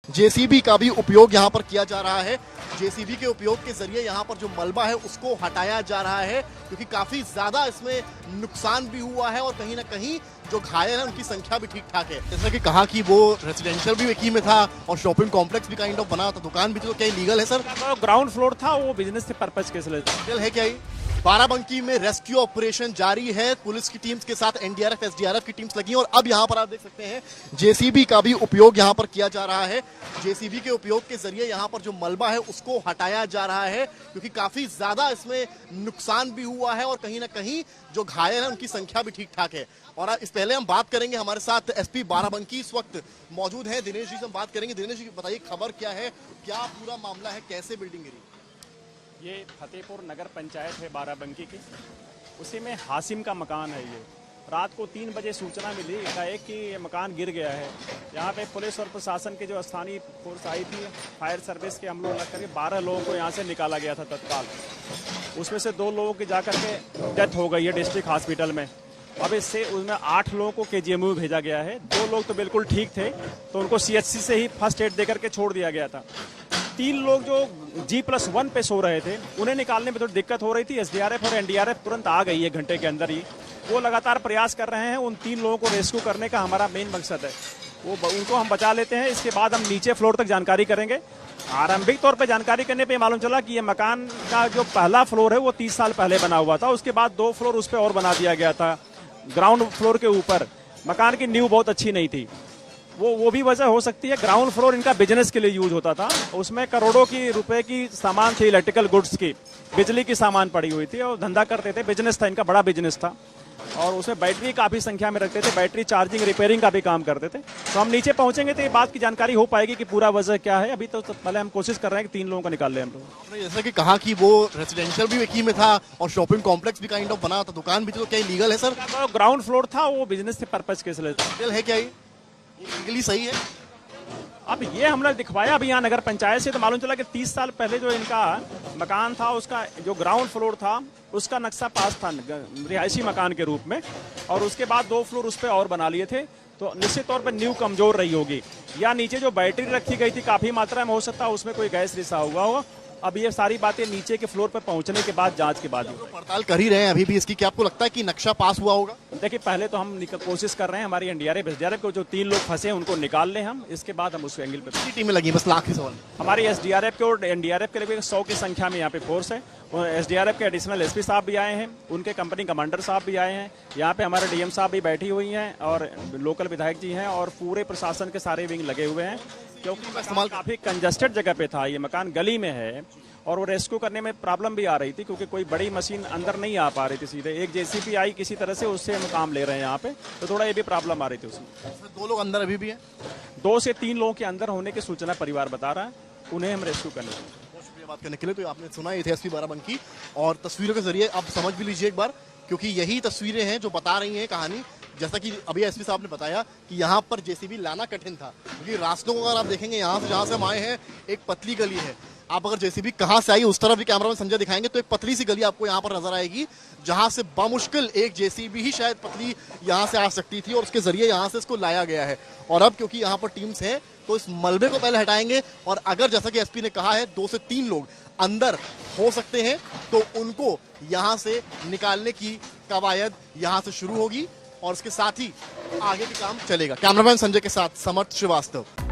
JCB का भी उपयोग यहाँ पर किया जा रहा है। जेसीबी के उपयोग के जरिए यहाँ पर जो मलबा है उसको हटाया जा रहा है, क्योंकि काफी ज्यादा इसमें नुकसान भी हुआ है और कहीं ना कहीं जो घायल है उनकी संख्या भी ठीक ठाक है। जैसा कि कहा कि वो रेजिडेंशियल भी एक ही में था और शॉपिंग कॉम्प्लेक्स भी काइंड ऑफ बना था, दुकान भी थी, तो क्या लीगल है सर? ग्राउंड फ्लोर था, वो बिजनेस के पर्पज के लिए लीगल है क्या ये? बाराबंकी में रेस्क्यू ऑपरेशन जारी है। पुलिस की टीम्स के साथ एनडीआरएफ, एसडीआरएफ की टीम्स लगी हैं और अब यहाँ पर आप देख सकते हैं जेसीबी का भी उपयोग यहाँ पर किया जा रहा है। जेसीबी के उपयोग के जरिए यहाँ पर जो मलबा है उसको हटाया जा रहा है, क्योंकि काफी ज्यादा इसमें नुकसान भी हुआ है और कहीं ना कहीं जो घायल है उनकी संख्या भी ठीक ठाक है। और इस पहले हम बात करेंगे, हमारे साथ एसपी बाराबंकी इस वक्त मौजूद है, दिनेश जी से हम बात करेंगे। दिनेश जी बताइए, खबर क्या है, क्या पूरा मामला है, कैसे बिल्डिंग गिरी? ये फतेहपुर नगर पंचायत है बाराबंकी की, उसी में हासिम का मकान है। ये रात को 3 बजे सूचना मिली एकाएक कि ये मकान गिर गया है। यहाँ पे पुलिस और प्रशासन के जो स्थानीय फोर्स आई थी, फायर सर्विस के हम लोग लग करके 12 लोगों को यहाँ से निकाला गया था तत्काल। उसमें से 2 लोगों की जाकर के डेथ हो गई है डिस्ट्रिक्ट हॉस्पिटल में। अब इससे उसमें 8 लोगों को केजीएमयू में भेजा गया है। 2 लोग तो बिल्कुल ठीक थे, तो उनको सीएचसी से ही फर्स्ट एड देकर के छोड़ दिया गया था। 3 लोग जो G+1 पे सो रहे थे, उन्हें निकालने में थोड़ी दिक्कत हो रही थी। एसडीआरएफ और एनडीआरएफ तुरंत आ गई है घंटे के अंदर ही। वो लगातार प्रयास कर रहे हैं। उन 3 लोगों को रेस्क्यू करने का हमारा मेन मकसद है। उनको हम बचा लेते हैं। इसके बाद हम नीचे फ्लोर तक जानकारी करेंगे। आरंभिक तौर पे जानकारी करने पे मालूम चला कि ये मकान का जो पहला फ्लोर है वो 30 साल पहले बना हुआ था। उसके बाद 2 फ्लोर उस पर और बना दिया गया था। ग्राउंड फ्लोर के ऊपर मकान की नींव बहुत अच्छी नहीं थी। वो भी वजह हो सकती है। ग्राउंड फ्लोर इनका बिजनेस के लिए यूज होता था। उसमें करोड़ों की रुपए की सामान थी, इलेक्ट्रिकल गुड्स की, बिजली की सामान पड़ी हुई थी और धंधा करते थे। बिजनेस था इनका, बड़ा बिजनेस था और उसमें बैटरी काफी संख्या में रखते थे। बैटरी चार्जिंग, रिपेयरिंग का भी काम करते थे। तो हम नीचे पहुंचेंगे तो ये बात की जानकारी हो पाएगी कि पूरा वजह क्या है। अभी तो पहले हम कोशिश कर रहे हैं कि 3 लोगों को निकाल लें हम लोग। आपने जैसा कि कहा कि वो रेजिडेंशियल भी एक ही में था और शॉपिंग कॉम्प्लेक्स भी काइंड ऑफ बना था, दुकान भी थी, तो क्या लीगल है सर? ग्राउंड फ्लोर था, वो बिजनेस के पर्पज के लिए। लीगल है क्या ये? लीगली सही है? अब ये हमने दिखवाया अभी यहाँ नगर पंचायत से, तो मालूम चला कि 30 साल पहले जो इनका मकान था, उसका जो ग्राउंड फ्लोर था उसका नक्शा पास था रिहायशी मकान के रूप में, और उसके बाद 2 फ्लोर उस पर और बना लिए थे। तो निश्चित तौर पर नींव कमजोर रही होगी, या नीचे जो बैटरी रखी गई थी काफी मात्रा में, हो सकता है उसमें कोई गैस रिसा हुआ हो। अब ये सारी बातें नीचे के फ्लोर पर पहुंचने के बाद, जांच के बाद ही। पड़ताल कर ही रहे हैं अभी भी इसकी। क्या आपको लगता है कि नक्शा पास हुआ होगा? देखिए, पहले तो हम कोशिश कर रहे हैं, हमारी एनडीआरएफ, एसडीआरएफ को जो 3 लोग फंसे हैं उनको निकाल लें हम। इसके बाद हम उस एंगल पे टीमें लगी, बस लाख ही सवाल। हमारी एसडीआरएफ के और एनडीआरएफ के लिए 100 की संख्या में यहाँ पे फोर्स है। एसडीआरएफ के एडिशनल एसपी साहब भी आए हैं, उनके कंपनी कमांडर साहब भी आए हैं। यहाँ पे हमारे डीएम साहब भी बैठी हुई हैं और लोकल विधायक जी हैं और पूरे प्रशासन के सारे विंग लगे हुए हैं, क्योंकि इस्तेमाल काफी कंजस्टेड जगह पे था। ये मकान गली में है और वो रेस्क्यू करने में प्रॉब्लम भी आ रही थी, क्योंकि कोई बड़ी मशीन अंदर नहीं आ पा रही थी सीधे। एक जेसीबी आई किसी तरह से, उससे हम काम ले रहे हैं यहाँ पे, तो थोड़ा ये भी प्रॉब्लम आ रही थी उसमें। 2 लोग अंदर अभी भी हैं? 2 से 3 लोगों के अंदर होने की सूचना परिवार बता रहा है, उन्हें हम रेस्क्यू करने। बहुत शुक्रिया बात करने के लिए। तो आपने सुना, ये थे एसपी बाराबंकी, और तस्वीरों के जरिए आप समझ भी लीजिए एक बार, क्योंकि यही तस्वीरें हैं जो बता रही हैं कहानी। जैसा कि अभी एसपी साहब ने बताया कि यहाँ पर जेसीबी लाना कठिन था, क्योंकि रास्तों को अगर आप देखेंगे यहाँ से, जहाँ से हम आए हैं, एक पतली गली है। आप अगर जेसीबी कहाँ से आई उस तरफ भी कैमरा में संजय दिखाएंगे तो एक पतली सी गली आपको यहाँ पर नजर आएगी, जहाँ से बामुश्किल एक जेसीबी ही शायद पतली यहाँ से आ सकती थी और उसके जरिए यहाँ से इसको लाया गया है। और अब क्योंकि यहाँ पर टीम्स हैं तो इस मलबे को पहले हटाएंगे, और अगर जैसा कि एसपी ने कहा है 2 से 3 लोग अंदर हो सकते हैं तो उनको यहाँ से निकालने की कवायद यहाँ से शुरू होगी और इसके साथ ही आगे भी काम चलेगा। कैमरामैन संजय के साथ समर्थ श्रीवास्तव।